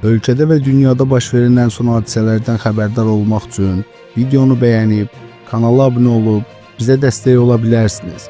Ölkədə və dünyada baş verən ən son hadisələrdən xəbərdar olmaq üçün videonu bəyənib, kanala abunə olub, bizə dəstək ola bilərsiniz.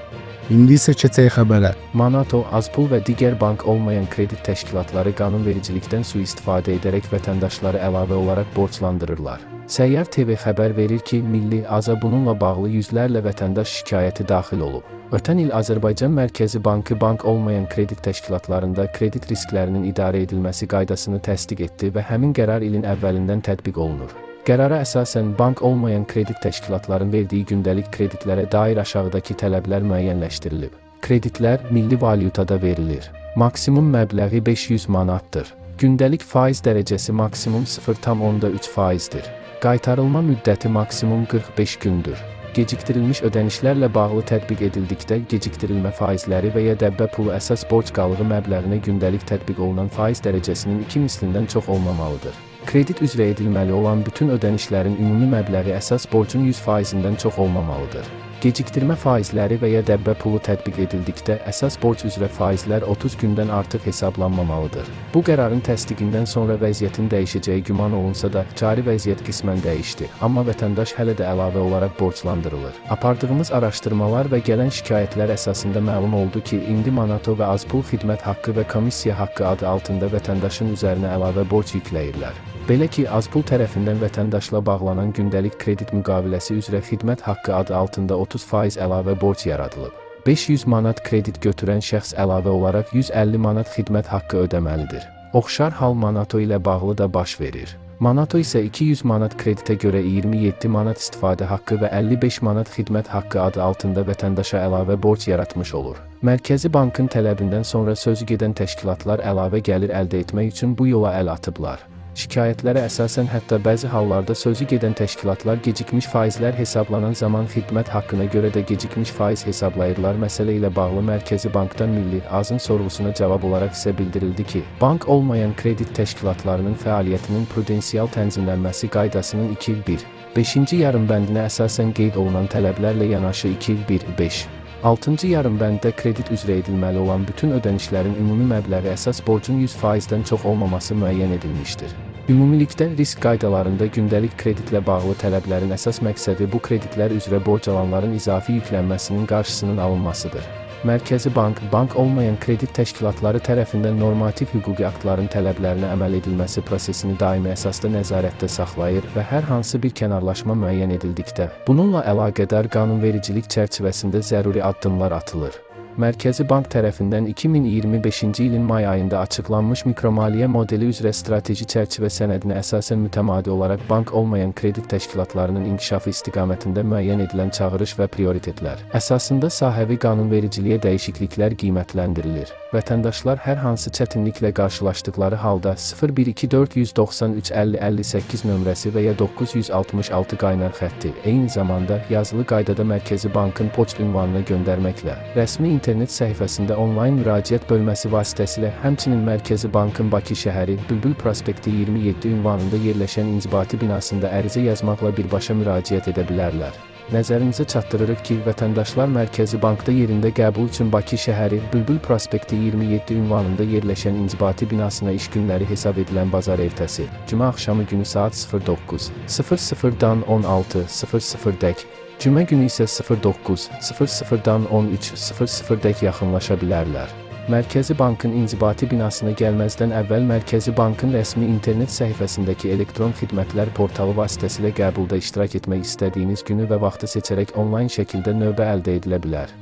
İndi isə keçək xəbərə. Manato, Azpul və digər bank olmayan kredit təşkilatları qanunvericilikdən sui-istifadə edərək vətəndaşları əlavə olaraq borclandırırlar. Səyyar TV xəbər verir ki, Milli Aza bununla bağlı yüzlərlə vətəndaş şikayəti daxil olub. Ötən il Azərbaycan Mərkəzi Bankı bank olmayan kredit təşkilatlarında kredit risklərinin idarə edilməsi qaydasını təsdiq etdi və həmin qərar ilin əvvəlindən tətbiq olunur. Qərara əsasən bank olmayan kredit təşkilatların verdiyi gündəlik kreditlərə dair aşağıdakı tələblər müəyyənləşdirilib. Kreditlər milli valyutada verilir. Maksimum məbləği 500 manatdır. Gündəlik faiz dərəcəsi maksimum 0,3%dir. Qaytarılma müddəti maksimum 45 gündür. Gecikdirilmiş ödənişlərlə bağlı tətbiq edildikdə gecikdirilmə faizləri və ya dəbbə pulu əsas borc qalığı məbləğinə gündəlik tətbiq olunan faiz dərəcəsinin 2 mislindən çox olmamalıdır. Kredit üzrə edilməli olan bütün ödənişlərin ümumi məbləği əsas borcun 100%-dən çox olmamalıdır. Gecikdirmə faizləri və ya dəbbə pulu tətbiq edildikdə əsas borc üzrə faizlər 30 gündən artıq hesablanmamalıdır. Bu qərarın təsdiqindən sonra vəziyyətin dəyişəcəyi güman olunsa da, cari vəziyyət qismən dəyişdi, amma vətəndaş hələ də əlavə olaraq borclandırılır. Apardığımız araşdırmalar və gələn şikayətlər əsasında məlum oldu ki, indi Manato və Azpul xidmət haqqı və komissiya haqqı adı altında vətəndaşın üzərinə əlavə borc yükləyirlər. Belə ki, Azpul tərəfindən vətəndaşla bağlanan gündəlik kredit müqaviləsi üzrə xidmət haqqı adı altında 30% əlavə borc yaradılıb. 500 manat kredit götürən şəxs əlavə olaraq 150 manat xidmət haqqı ödəməlidir. Oxşar hal Manato ilə bağlı da baş verir. Manato isə 200 manat kreditə görə 27 manat istifadə haqqı və 55 manat xidmət haqqı adı altında vətəndaşa əlavə borc yaratmış olur. Mərkəzi Bankın tələbindən sonra sözü gedən təşkilatlar əlavə gəlir əldə etmək üçün bu yola əl atıblar. Şikayətlərə əsasən hətta bəzi hallarda sözü gedən təşkilatlar gecikmiş faizlər hesablanan zaman xidmət haqqına görə də gecikmiş faiz hesablayırlar. Məsələ ilə bağlı Mərkəzi Bankdan Milli Azın sorğusuna cavab olaraq isə bildirildi ki, bank olmayan kredit təşkilatlarının fəaliyyətinin prudensial tənzimlənməsi qaydasının 2.1.5-ci yarımbəndinə əsasən qeyd olunan tələblərlə yanaşı 2.1.5. 6-cı yarımbənddə kredit üzrə edilməli olan bütün ödənişlərin ümumi məbləği əsas borcun 100%-dən çox olmaması müəyyən edilmişdir. Ümumilikdə risk qaydalarında gündəlik kreditlə bağlı tələblərin əsas məqsədi bu kreditlər üzrə borc alanların izafi yüklənməsinin qarşısının alınmasıdır. Mərkəzi Bank, bank olmayan kredit təşkilatları tərəfindən normativ hüquqi aktların tələblərinə əməl edilməsi prosesini daimi əsasda nəzarətdə saxlayır və hər hansı bir kənarlaşma müəyyən edildikdə, bununla əlaqədar qanunvericilik çərçivəsində zəruri addımlar atılır. Mərkəzi Bank tərəfindən 2025-ci ilin may ayında açıqlanmış mikromaliyyə modeli üzrə strateji çərçivə sənədinə əsasən mütəmadi olaraq bank olmayan kredit təşkilatlarının inkişafı istiqamətində müəyyən edilən çağırış və prioritetlər əsasında sahəvi qanunvericiliyə dəyişikliklər qiymətləndirilir. Vətəndaşlar hər hansı çətinliklə qarşılaşdıqları halda 012-493-50-58 nömrəsi və ya 966 qaynar xətti, eyni zamanda yazılı qaydada Mərkəzi Bankın poçt ünvanına göndərməklə, rəsmi internet səhifəsində onlayn müraciət bölməsi vasitəsilə, həmçinin Mərkəzi Bankın Bakı şəhəri, Bülbül prospekti 27 ünvanında yerləşən inzibati binasında ərizə yazmaqla birbaşa müraciət edə bilərlər. Nəzərinizə çatdırırıq ki, vətəndaşlar Mərkəzi Bankda yerində qəbul üçün Bakı şəhəri, Bülbül prospekti 27 ünvanında yerləşən inzibati binasına iş günləri hesab edilən bazar ertəsi, cümə axşamı günü saat 09:00-dan 16:00-dək, cümə günü isə 09:00-dan 13:00-dək yaxınlaşa bilərlər. Mərkəzi Bankın inzibati binasına gəlməzdən əvvəl Mərkəzi Bankın rəsmi internet səhifəsindəki elektron xidmətlər portalı vasitəsilə qəbulda iştirak etmək istədiyiniz günü və vaxtı seçərək onlayn şəkildə növbə əldə edilə bilər.